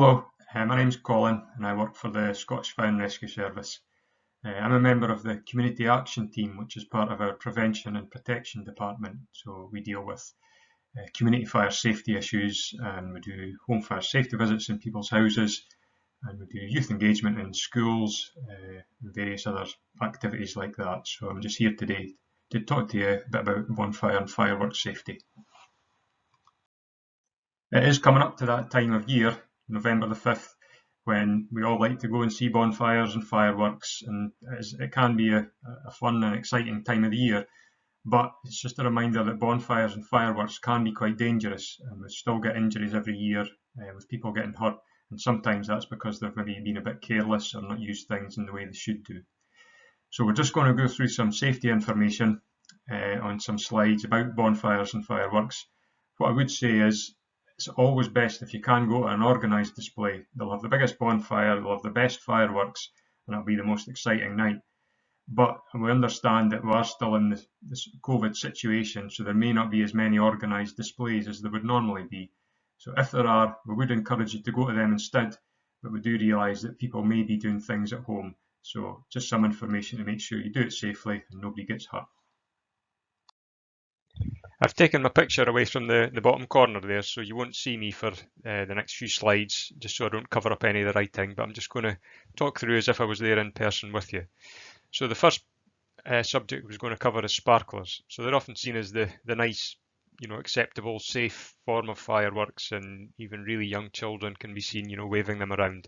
Hello, my name's Colin and I work for the Scottish Fire and Rescue Service. I'm a member of the Community Action Team, which is part of our Prevention and Protection Department. So we deal with community fire safety issues, and we do home fire safety visits in people's houses, and we do youth engagement in schools and various other activities like that. So I'm just here today to talk to you a bit about bonfire and fireworks safety. It is coming up to that time of year, November the 5th, when we all like to go and see bonfires and fireworks, and it can be a fun and exciting time of the year. But it's just a reminder that bonfires and fireworks can be quite dangerous, and we still get injuries every year with people getting hurt, and sometimes that's because they've maybe been a bit careless or not used things in the way they should do. So we're just going to go through some safety information on some slides about bonfires and fireworks. What I would say is it's always best if you can go to an organised display. They'll have the biggest bonfire, they'll have the best fireworks, and it'll be the most exciting night. But we understand that we are still in this COVID situation, so there may not be as many organised displays as there would normally be. So if there are, we would encourage you to go to them instead, but we do realise that people may be doing things at home. So just some information to make sure you do it safely and nobody gets hurt. I've taken my picture away from the bottom corner there, so you won't see me for the next few slides, just so I don't cover up any of the writing, but I'm just going to talk through as if I was there in person with you. So the first subject we're going to cover is sparklers. So they're often seen as the nice, acceptable, safe form of fireworks, and even really young children can be seen, waving them around.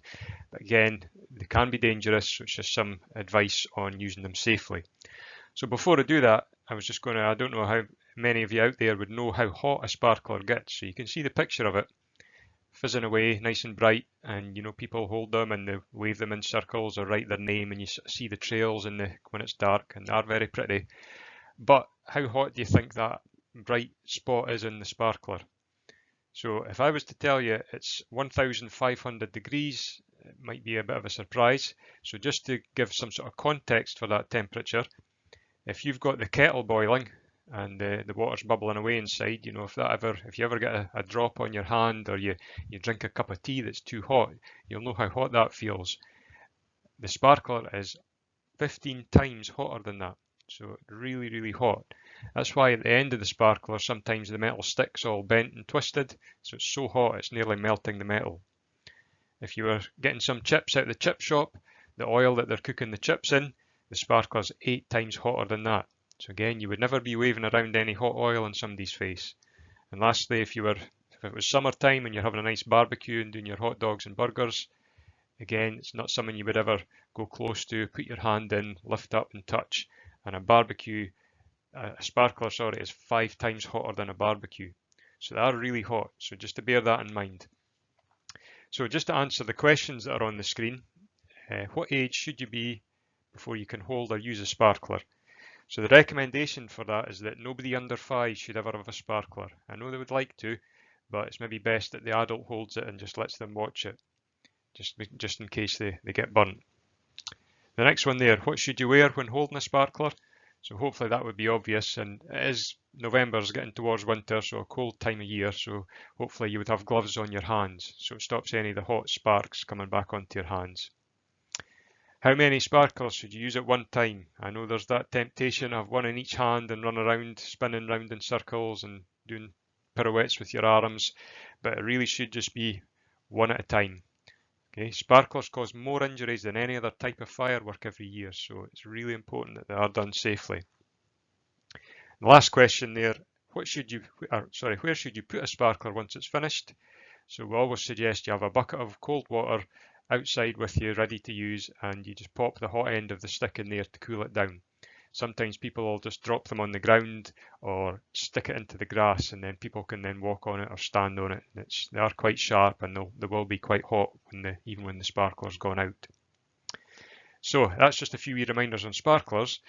But again, they can be dangerous, so it's just some advice on using them safely. So before I do that, I don't know how many of you out there would know how hot a sparkler gets. So you can see the picture of it fizzing away nice and bright, and people hold them and they wave them in circles or write their name, and you see the trails when it's dark, and they are very pretty. But how hot do you think that bright spot is in the sparkler? So if I was to tell you it's 1500 degrees, it might be a bit of a surprise. So just to give some sort of context for that temperature, if you've got the kettle boiling and the water's bubbling away inside, if you ever get a drop on your hand, or you drink a cup of tea that's too hot, you'll know how hot that feels. The sparkler is 15 times hotter than that, so really, really hot. That's why at the end of the sparkler, sometimes the metal stick's all bent and twisted, so it's so hot it's nearly melting the metal. If you were getting some chips out of the chip shop, the oil that they're cooking the chips in, the sparkler's 8 times hotter than that. So again, you would never be waving around any hot oil on somebody's face. And lastly, if it was summertime and you're having a nice barbecue and doing your hot dogs and burgers, again, it's not something you would ever go close to, put your hand in, lift up and touch. And a sparkler, is 5 times hotter than a barbecue. So they are really hot. So just to bear that in mind. So just to answer the questions that are on the screen, what age should you be before you can hold or use a sparkler? So the recommendation for that is that nobody under 5 should ever have a sparkler. I know they would like to, but it's maybe best that the adult holds it and just lets them watch it, just in case they get burnt. The next one there, what should you wear when holding a sparkler? So hopefully that would be obvious, and November's getting towards winter, so a cold time of year, so hopefully you would have gloves on your hands, so it stops any of the hot sparks coming back onto your hands. How many sparklers should you use at one time? I know there's that temptation of one in each hand and run around, spinning round in circles and doing pirouettes with your arms, but it really should just be one at a time. Okay, sparklers cause more injuries than any other type of firework every year, so it's really important that they are done safely. The last question there, where should you put a sparkler once it's finished? So we always suggest you have a bucket of cold water outside with you, ready to use, and you just pop the hot end of the stick in there to cool it down. Sometimes people will just drop them on the ground or stick it into the grass, and then people can then walk on it or stand on it. They are quite sharp, and they will be quite hot even when the sparkler's gone out. So that's just a few wee reminders on sparklers.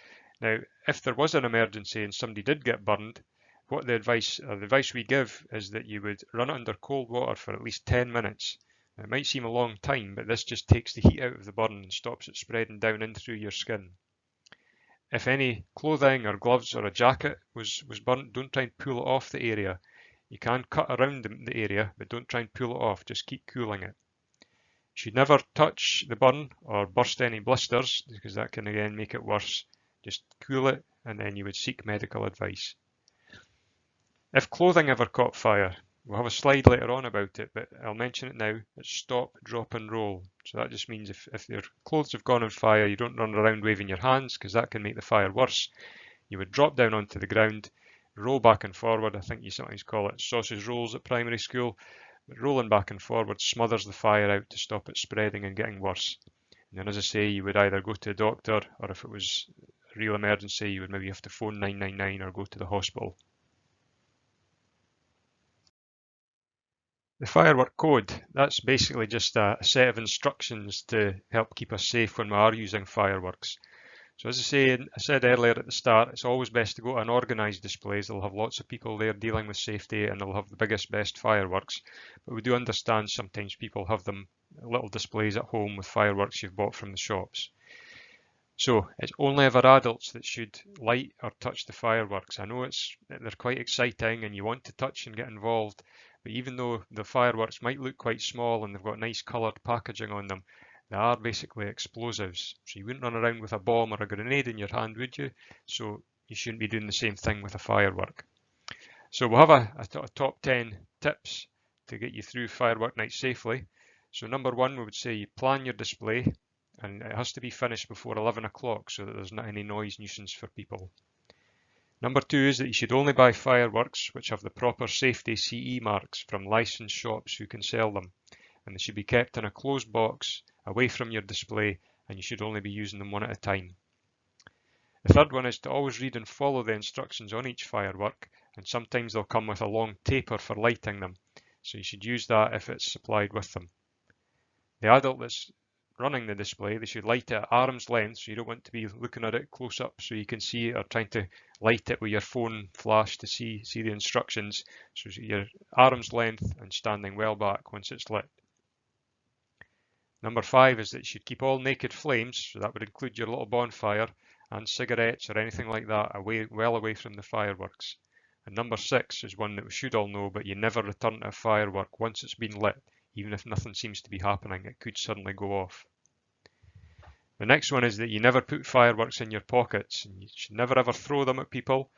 Now, if there was an emergency and somebody did get burned, the advice we give is that you would run it under cold water for at least 10 minutes. It might seem a long time, but this just takes the heat out of the burn and stops it spreading down in through your skin. If any clothing or gloves or a jacket was burnt, don't try and pull it off the area. You can cut around the area, but don't try and pull it off, just keep cooling it. You should never touch the burn or burst any blisters because that can again make it worse. Just cool it and then you would seek medical advice. If clothing ever caught fire, we'll have a slide later on about it, but I'll mention it now. It's stop, drop and roll. So that just means if your clothes have gone on fire, you don't run around waving your hands because that can make the fire worse. You would drop down onto the ground, roll back and forward. I think you sometimes call it sausage rolls at primary school. But rolling back and forward smothers the fire out to stop it spreading and getting worse. And then, as I say, you would either go to a doctor, or if it was a real emergency, you would maybe have to phone 999 or go to the hospital. The firework code, that's basically just a set of instructions to help keep us safe when we are using fireworks. So as I said earlier at the start, it's always best to go to an organised displays. They'll have lots of people there dealing with safety and they'll have the biggest, best fireworks. But we do understand sometimes people have them little displays at home with fireworks you've bought from the shops. So it's only ever adults that should light or touch the fireworks. I know they're quite exciting and you want to touch and get involved, but even though the fireworks might look quite small and they've got nice coloured packaging on them, they are basically explosives. So you wouldn't run around with a bomb or a grenade in your hand, would you? So you shouldn't be doing the same thing with a firework. So we'll have a top 10 tips to get you through firework night safely. So number one, we would say you plan your display and it has to be finished before 11 o'clock so that there's not any noise nuisance for people. Number two is that you should only buy fireworks which have the proper safety CE marks from licensed shops who can sell them, and they should be kept in a closed box away from your display, and you should only be using them one at a time. The third one is to always read and follow the instructions on each firework, and sometimes they'll come with a long taper for lighting them, so you should use that if it's supplied with them. The adult that's running the display, they should light it at arm's length, so you don't want to be looking at it close up so you can see it, or trying to light it with your phone flash to see the instructions. So you're arm's length and standing well back once it's lit. Number five is that you should keep all naked flames, so that would include your little bonfire and cigarettes or anything like that, well away from the fireworks. And number six is one that we should all know, but you never return to a firework once it's been lit, even if nothing seems to be happening. It could suddenly go off. The next one is that you never put fireworks in your pockets. You should never ever throw them at people,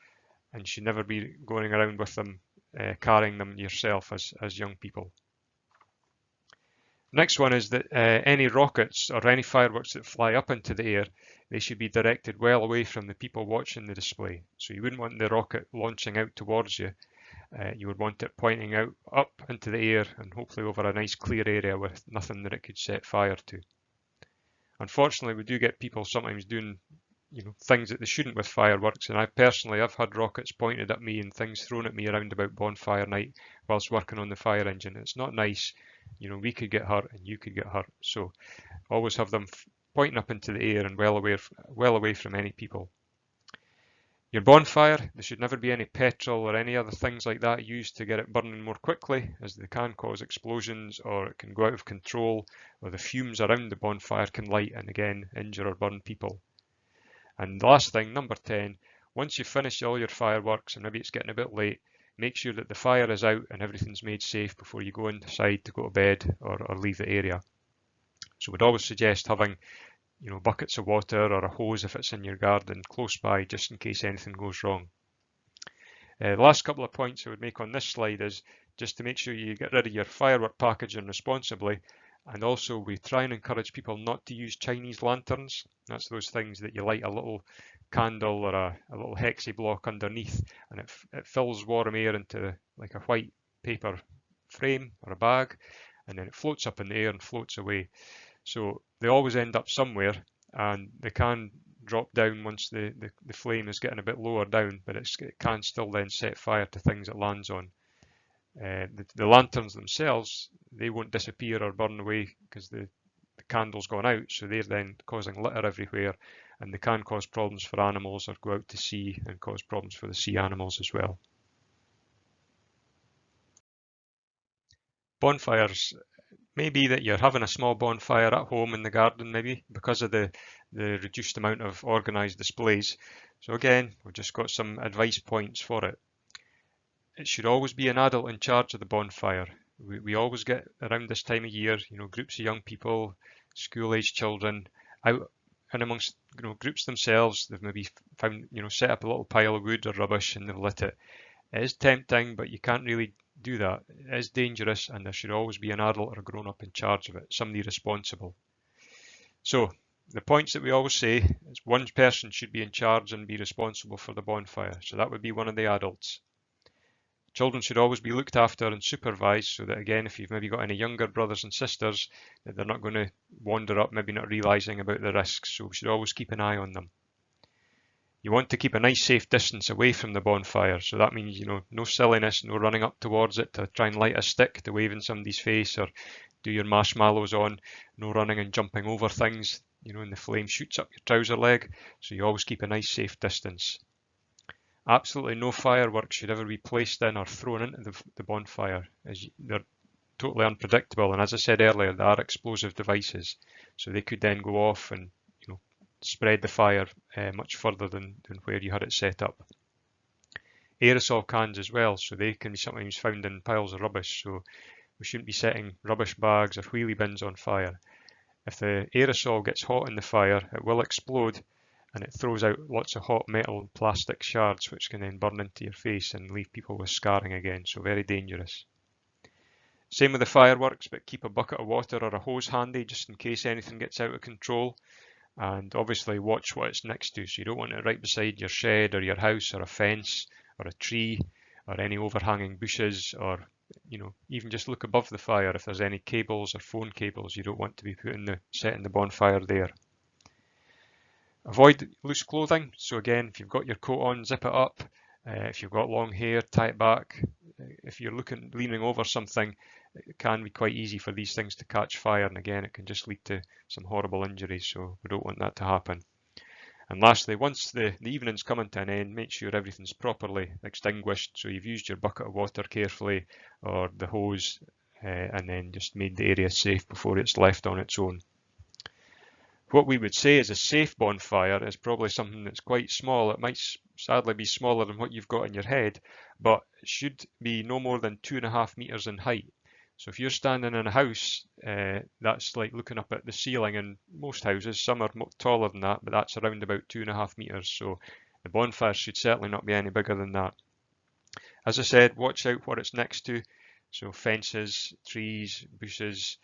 and you should never be going around with them, carrying them yourself as young people. Next one is that any rockets or any fireworks that fly up into the air, they should be directed well away from the people watching the display. So you wouldn't want the rocket launching out towards you. You would want it pointing out up into the air and hopefully over a nice clear area with nothing that it could set fire to. Unfortunately, we do get people sometimes doing things that they shouldn't with fireworks, and I've had rockets pointed at me and things thrown at me around about bonfire night whilst working on the fire engine. It's not nice. We could get hurt and you could get hurt. So always have them pointing up into the air and well away from any people. Your bonfire, there should never be any petrol or any other things like that used to get it burning more quickly, as they can cause explosions or it can go out of control, or the fumes around the bonfire can light and again injure or burn people. And the last thing, number 10, once you've finished all your fireworks and maybe it's getting a bit late, make sure that the fire is out and everything's made safe before you go inside to go to bed or leave the area. So we'd always suggest having buckets of water or a hose if it's in your garden close by, just in case anything goes wrong. The last couple of points I would make on this slide is just to make sure you get rid of your firework packaging responsibly, and also we try and encourage people not to use Chinese lanterns. That's those things that you light a little candle or a little hexi block underneath, and it fills warm air into like a white paper frame or a bag, and then it floats up in the air and floats away. So they always end up somewhere, and they can drop down once the flame is getting a bit lower down, but it can still then set fire to things it lands on. The lanterns themselves, they won't disappear or burn away because the candle's gone out, so they're then causing litter everywhere, and they can cause problems for animals or go out to sea and cause problems for the sea animals as well. Bonfires. Maybe that you're having a small bonfire at home in the garden, maybe because of the reduced amount of organised displays. So again, we've just got some advice points for it. It should always be an adult in charge of the bonfire. We always get around this time of year, groups of young people, school-aged children out and amongst, groups themselves. They've maybe found, set up a little pile of wood or rubbish and they've lit it. It is tempting, but you can't really do that. It is dangerous, and there should always be an adult or a grown-up in charge of it, somebody responsible. So the points that we always say is one person should be in charge and be responsible for the bonfire. So that would be one of the adults. Children should always be looked after and supervised so that, again, if you've maybe got any younger brothers and sisters, that they're not going to wander up, maybe not realising about the risks. So we should always keep an eye on them. You want to keep a nice safe distance away from the bonfire. So that means, no silliness, no running up towards it to try and light a stick to wave in somebody's face or do your marshmallows on. No running and jumping over things, and the flame shoots up your trouser leg. So you always keep a nice safe distance. Absolutely no fireworks should ever be placed in or thrown into the bonfire, as they're totally unpredictable. And as I said earlier, they are explosive devices. So they could then go off and spread the fire much further than where you had it set up. Aerosol cans as well, so they can be sometimes found in piles of rubbish, so we shouldn't be setting rubbish bags or wheelie bins on fire. If the aerosol gets hot in the fire, it will explode and it throws out lots of hot metal and plastic shards which can then burn into your face and leave people with scarring again, so very dangerous. Same with the fireworks, but keep a bucket of water or a hose handy just in case anything gets out of control. And obviously watch what it's next to, so you don't want it right beside your shed or your house or a fence or a tree or any overhanging bushes, or even just look above the fire if there's any cables or phone cables you don't want to be setting the bonfire there. Avoid loose clothing, so again, if you've got your coat on, zip it up. If you've got long hair, tie it back. If you're leaning over something, it can be quite easy for these things to catch fire, and again, it can just lead to some horrible injuries, so we don't want that to happen. And lastly, once the evening's coming to an end, make sure everything's properly extinguished, so you've used your bucket of water carefully or the hose, and then just made the area safe before it's left on its own. What we would say is a safe bonfire is probably something that's quite small. It might sadly be smaller than what you've got in your head, but it should be no more than 2.5 meters in height. So if you're standing in a house, that's like looking up at the ceiling in most houses. Some are taller than that, but that's around about 2.5 meters. So the bonfire should certainly not be any bigger than that. As I said, watch out what it's next to. So fences, trees, bushes,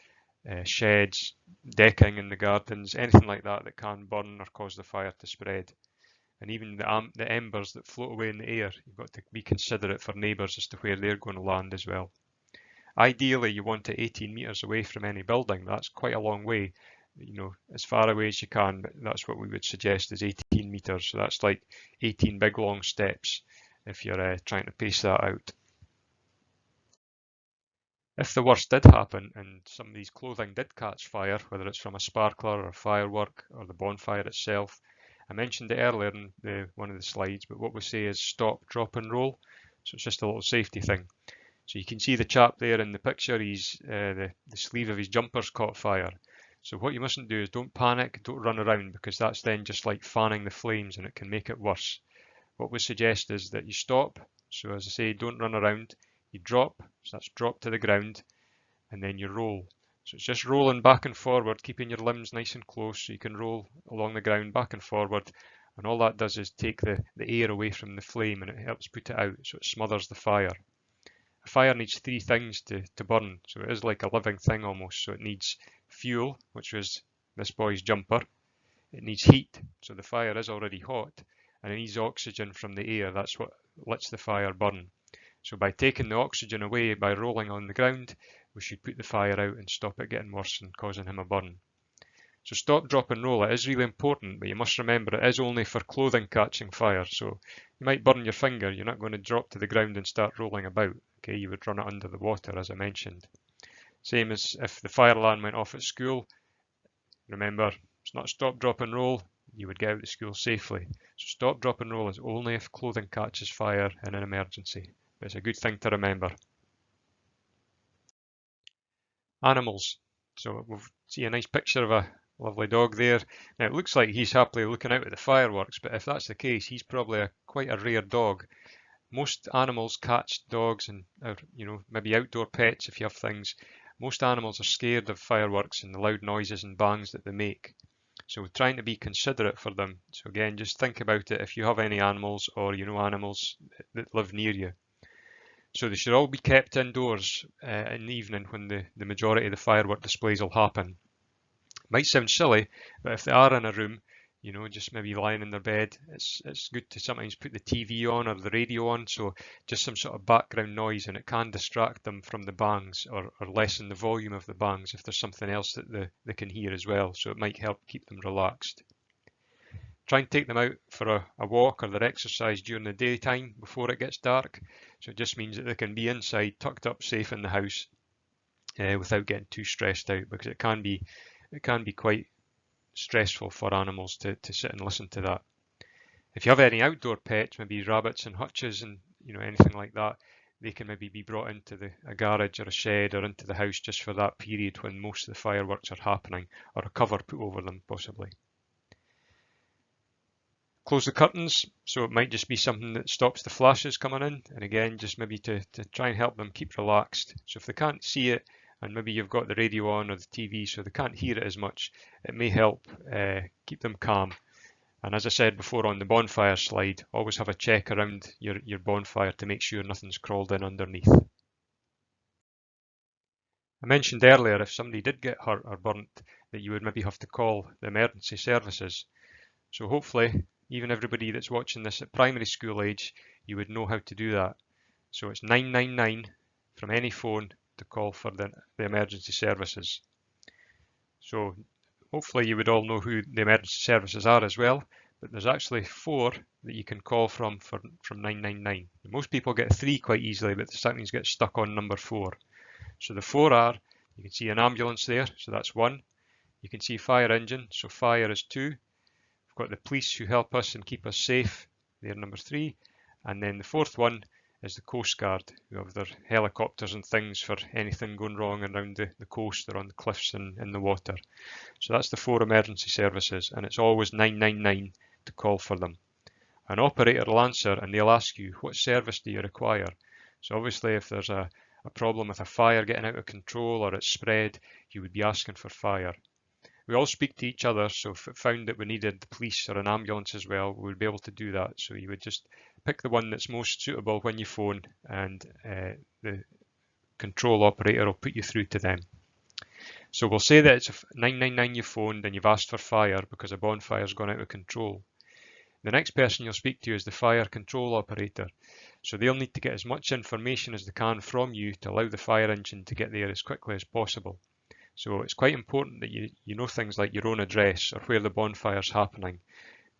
sheds, decking in the gardens, anything like that that can burn or cause the fire to spread. And even the embers that float away in the air, you've got to be considerate for neighbours as to where they're going to land as well. Ideally, you want it 18 metres away from any building. That's quite a long way, as far away as you can, but that's what we would suggest is 18 metres. So that's like 18 big long steps if you're trying to pace that out. If the worst did happen and somebody's clothing did catch fire, whether it's from a sparkler or a firework or the bonfire itself, I mentioned it earlier in one of the slides, but what we say is stop, drop and roll. So it's just a little safety thing. So you can see the chap there in the picture, the sleeve of his jumper's caught fire. So what you mustn't do is don't panic, don't run around, because that's then just like fanning the flames and it can make it worse. What we suggest is that you stop. So as I say, don't run around. You drop, so that's drop to the ground, and then you roll. So it's just rolling back and forward, keeping your limbs nice and close so you can roll along the ground back and forward. And all that does is take the air away from the flame and it helps put it out, so it smothers the fire. A fire needs 3 things to burn, so it is like a living thing almost. So it needs fuel, which was this boy's jumper. It needs heat, so the fire is already hot. And it needs oxygen from the air, that's what lets the fire burn. So by taking the oxygen away, by rolling on the ground, we should put the fire out and stop it getting worse and causing him a burn. So stop, drop and roll, it is really important, but you must remember it is only for clothing catching fire. So you might burn your finger, you're not going to drop to the ground and start rolling about. Okay, you would run it under the water, as I mentioned. Same as if the fire alarm went off at school, remember, it's not stop, drop and roll, you would get out of school safely. So stop, drop and roll is only if clothing catches fire in an emergency. It's a good thing to remember. Animals. So we'll see a nice picture of a lovely dog there. Now it looks like he's happily looking out at the fireworks, but if that's the case, he's probably quite a rare dog. Most animals, cats, dogs, and maybe outdoor pets if you have things, most animals are scared of fireworks and the loud noises and bangs that they make. So we're trying to be considerate for them. So again, just think about it if you have any animals or you know animals that live near you. So they should all be kept indoors in the evening when the majority of the firework displays will happen. Might sound silly, but if they are in a room, just maybe lying in their bed, it's good to sometimes put the TV on or the radio on, so just some sort of background noise, and it can distract them from the bangs or lessen the volume of the bangs if there's something else that they can hear as well, so it might help keep them relaxed. Try and take them out for a walk or their exercise during the daytime before it gets dark, so it just means that they can be inside, tucked up safe in the house without getting too stressed out, because it can be quite stressful for animals to sit and listen to that. If you have any outdoor pets, maybe rabbits and hutches and anything like that, they can maybe be brought into a garage or a shed or into the house just for that period when most of the fireworks are happening, or a cover put over them possibly. Close the curtains, so it might just be something that stops the flashes coming in, and again just maybe to try and help them keep relaxed. So if they can't see it, and maybe you've got the radio on or the TV so they can't hear it as much, it may help keep them calm. And as I said before on the bonfire slide, always have a check around your bonfire to make sure nothing's crawled in underneath. I mentioned earlier if somebody did get hurt or burnt that you would maybe have to call the emergency services. So hopefully even everybody that's watching this at primary school age, you would know how to do that. So it's 999 from any phone to call for the emergency services. So hopefully you would all know who the emergency services are as well, but there's actually 4 that you can call from 999. Most people get 3 quite easily, but sometimes get stuck on number 4. So the 4 are, you can see an ambulance there, so that's 1. You can see fire engine, so fire is 2. We've got the police who help us and keep us safe, they're number 3. And then the 4th one is the Coast Guard, who have their helicopters and things for anything going wrong around the coast or on the cliffs and in the water. So that's the 4 emergency services, and it's always 999 to call for them. An operator will answer and they'll ask you, what service do you require? So obviously if there's a problem with a fire getting out of control or it's spread, you would be asking for fire. We all speak to each other, so if it found that we needed the police or an ambulance as well, we would be able to do that. So you would just pick the one that's most suitable when you phone, and the control operator will put you through to them. So we'll say that it's 999 you phoned and you've asked for fire because a bonfire's gone out of control. The next person you'll speak to is the fire control operator. So they'll need to get as much information as they can from you to allow the fire engine to get there as quickly as possible. So it's quite important that you know things like your own address or where the bonfire's happening,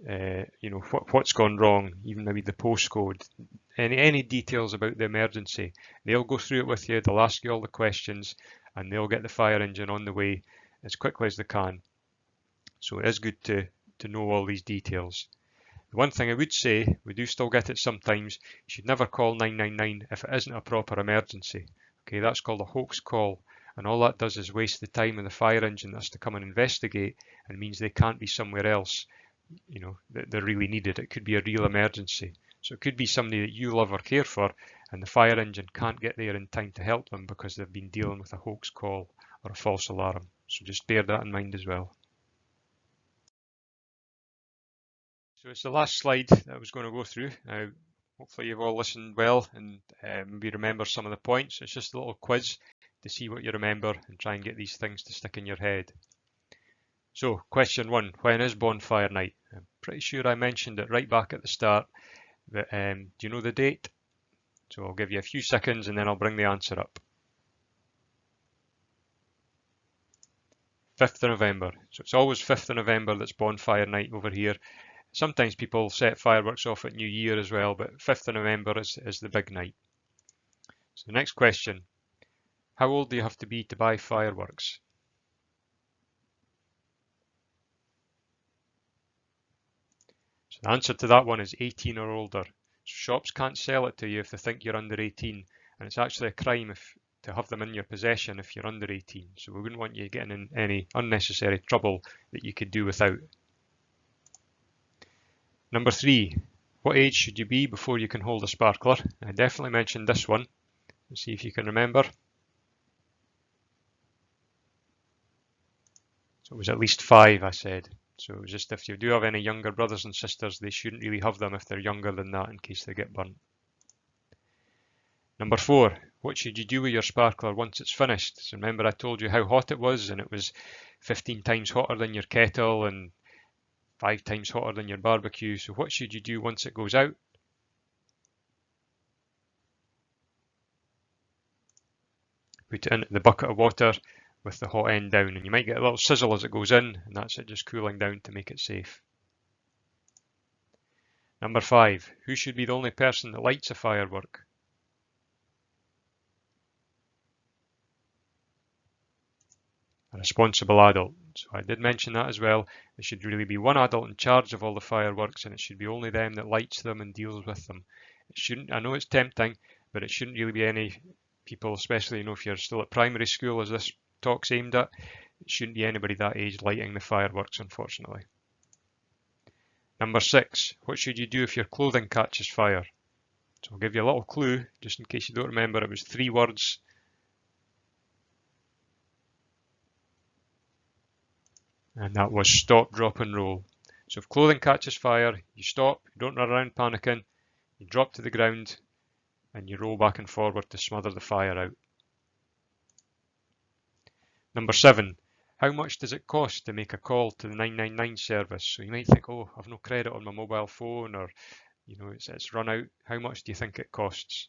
what's gone wrong, even maybe the postcode, any details about the emergency. They'll go through it with you, they'll ask you all the questions, and they'll get the fire engine on the way as quickly as they can. So it is good to know all these details. The one thing I would say, we do still get it sometimes, you should never call 999 if it isn't a proper emergency. Okay, that's called a hoax call. And all that does is waste the time of the fire engine that's to come and investigate, and means they can't be somewhere else, that they're really needed. It could be a real emergency. So it could be somebody that you love or care for, and the fire engine can't get there in time to help them because they've been dealing with a hoax call or a false alarm. So just bear that in mind as well. So it's the last slide that I was going to go through. Now, hopefully you've all listened well and maybe remember some of the points. It's just a little quiz to see what you remember and try and get these things to stick in your head. So question 1, when is bonfire night? I'm pretty sure I mentioned it right back at the start, but do you know the date? So I'll give you a few seconds and then I'll bring the answer up. 5th of November. So it's always 5th of November that's bonfire night over here. Sometimes people set fireworks off at New Year as well, but 5th of November is the big night. So the next question, how old do you have to be to buy fireworks? So the answer to that one is 18 or older. So shops can't sell it to you if they think you're under 18, and it's actually a crime to have them in your possession if you're under 18. So we wouldn't want you getting in any unnecessary trouble that you could do without. Number 3, What age should you be before you can hold a sparkler? I definitely mentioned this one. Let's see if you can remember. So it was at least 5, I said. So it was just if you do have any younger brothers and sisters, they shouldn't really have them if they're younger than that in case they get burnt. Number 4, what should you do with your sparkler once it's finished? So remember I told you how hot it was, and it was 15 times hotter than your kettle and 5 times hotter than your barbecue. So what should you do once it goes out? Put it into the bucket of water with the hot end down, and you might get a little sizzle as it goes in, and that's it just cooling down to make it safe. Number 5, who should be the only person that lights a firework? A responsible adult. So I did mention that as well. There should really be one adult in charge of all the fireworks, and it should be only them that lights them and deals with them. It shouldn't, I know it's tempting, but it shouldn't really be any people, especially if you're still at primary school as this talk's aimed at, it shouldn't be anybody that age lighting the fireworks, unfortunately. Number 6, what should you do if your clothing catches fire? So I'll give you a little clue, just in case you don't remember. It was 3 words. And that was stop, drop and roll. So if clothing catches fire, you stop, you don't run around panicking, you drop to the ground and you roll back and forward to smother the fire out. Number 7, how much does it cost to make a call to the 999 service? So you might think, oh, I've no credit on my mobile phone, or it's run out. How much do you think it costs?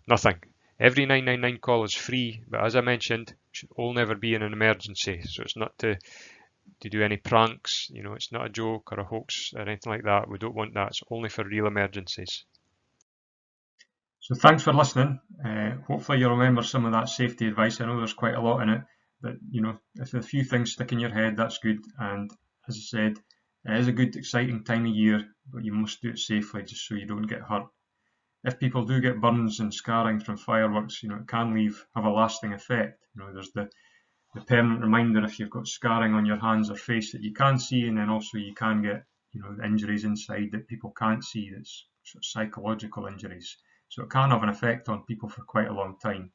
Nothing. Every 999 call is free, but as I mentioned, it should only ever be in an emergency. So it's not to do any pranks, it's not a joke or a hoax or anything like that. We don't want that. It's only for real emergencies. So thanks for listening. Hopefully you'll remember some of that safety advice. I know there's quite a lot in it, but if a few things stick in your head, that's good. And as I said, it is a good, exciting time of year, but you must do it safely just so you don't get hurt. If people do get burns and scarring from fireworks, it can have a lasting effect. There's the permanent reminder if you've got scarring on your hands or face that you can see, and then also you can get injuries inside that people can't see. That's sort of psychological injuries. So it can have an effect on people for quite a long time.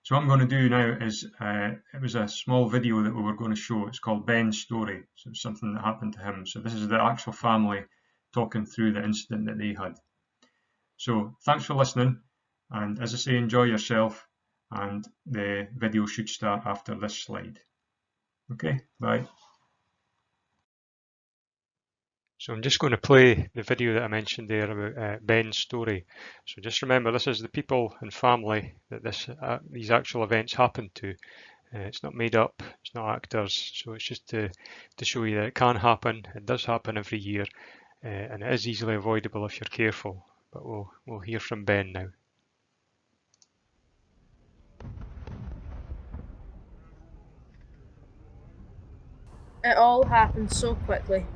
So what I'm going to do now is, it was a small video that we were going to show. It's called Ben's Story. So it's something that happened to him. So this is the actual family talking through the incident that they had. So thanks for listening, and as I say, enjoy yourself, and the video should start after this slide. Okay, bye. So I'm just going to play the video that I mentioned there about Ben's story. So just remember, this is the people and family that these actual events happen to. It's not made up, it's not actors, so it's just to show you that it can happen. It does happen every year, and it is easily avoidable if you're careful. But we'll hear from Ben now. It all happened so quickly.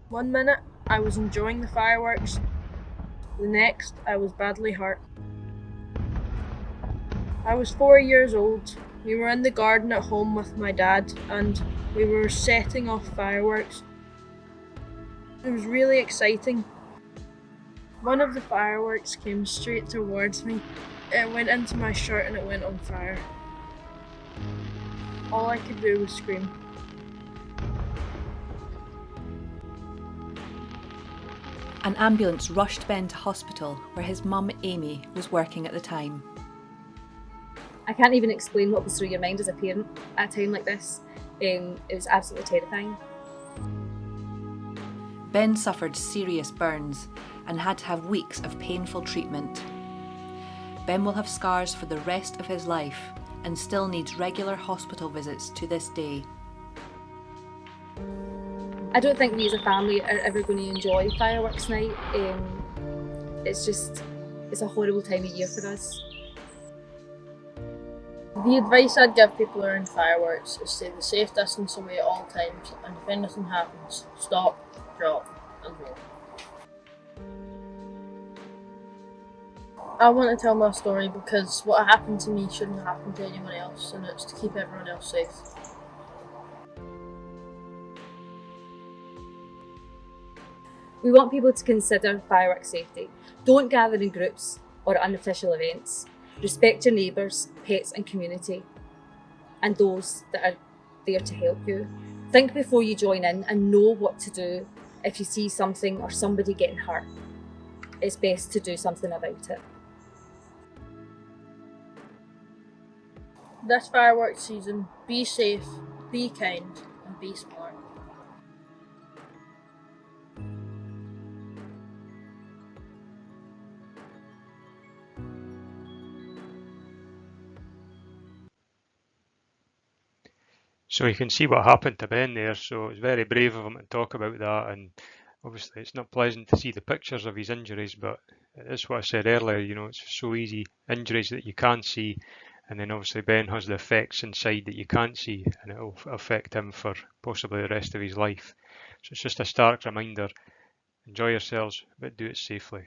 1 minute, I was enjoying the fireworks. The next, I was badly hurt. I was 4 years old. We were in the garden at home with my dad, and we were setting off fireworks. It was really exciting. One of the fireworks came straight towards me. It went into my shirt and it went on fire. All I could do was scream. An ambulance rushed Ben to hospital where his mum Amy was working at the time. I can't even explain what was through your mind as a parent at a time like this. It was absolutely terrifying. Ben suffered serious burns and had to have weeks of painful treatment. Ben will have scars for the rest of his life and still needs regular hospital visits to this day. I don't think we as a family are ever going to enjoy fireworks night. It's a horrible time of year for us. The advice I'd give people around fireworks is stay the safe distance away at all times, and if anything happens, stop, drop and roll. I want to tell my story because what happened to me shouldn't happen to anyone else, and it's to keep everyone else safe. We want people to consider fireworks safety. Don't gather in groups or at unofficial events. Respect your neighbours, pets and community, and those that are there to help you. Think before you join in and know what to do if you see something or somebody getting hurt. It's best to do something about it. This fireworks season, be safe, be kind, and be smart. So you can see what happened to Ben there. So it's very brave of him to talk about that, and obviously it's not pleasant to see the pictures of his injuries, but it's what I said earlier, you know, it's so easy, injuries that you can't see, and then obviously Ben has the effects inside that you can't see, and it'll affect him for possibly the rest of his life. So it's just a stark reminder, enjoy yourselves, but do it safely.